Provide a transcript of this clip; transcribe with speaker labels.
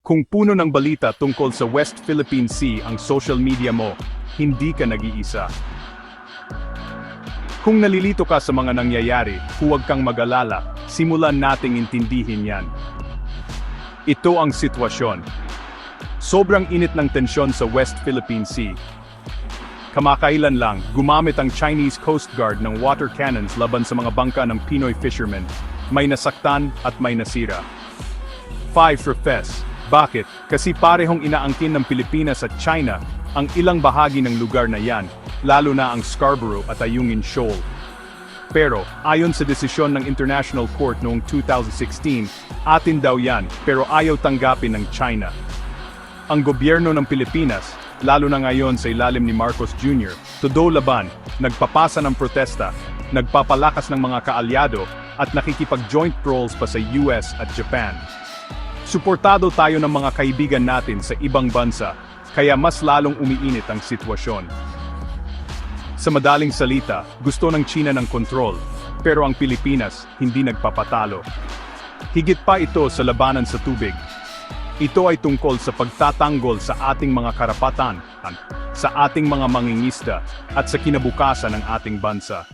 Speaker 1: Kung puno ng balita tungkol sa West Philippine Sea ang social media mo, hindi ka nag-iisa. Kung nalilito ka sa mga nangyayari, huwag kang mag-alala, simulan nating intindihin yan. Ito ang sitwasyon. Sobrang init ng tensyon sa West Philippine Sea. Kamakailan lang, gumamit ang Chinese Coast Guard ng water cannons laban sa mga bangka ng Pinoy fishermen. May nasaktan at may nasira. 5 for Fes. Bakit? Kasi parehong inaangkin ng Pilipinas at China ang ilang bahagi ng lugar na yan, lalo na ang Scarborough at Ayungin Shoal. Pero, ayon sa desisyon ng International Court noong 2016, atin daw yan, pero ayaw tanggapin ng China. Ang gobyerno ng Pilipinas, lalo na ngayon sa ilalim ni Marcos Jr., todo laban, nagpapasa ng protesta, nagpapalakas ng mga kaalyado, at nakikipag-joint patrols pa sa US at Japan. Suportado tayo ng mga kaibigan natin sa ibang bansa, kaya mas lalong umiinit ang sitwasyon. Sa madaling salita, gusto ng China ng kontrol, pero ang Pilipinas hindi nagpapatalo. Higit pa ito sa labanan sa tubig. Ito ay tungkol sa pagtatanggol sa ating mga karapatan, sa ating mga mangingisda, at sa kinabukasan ng ating bansa.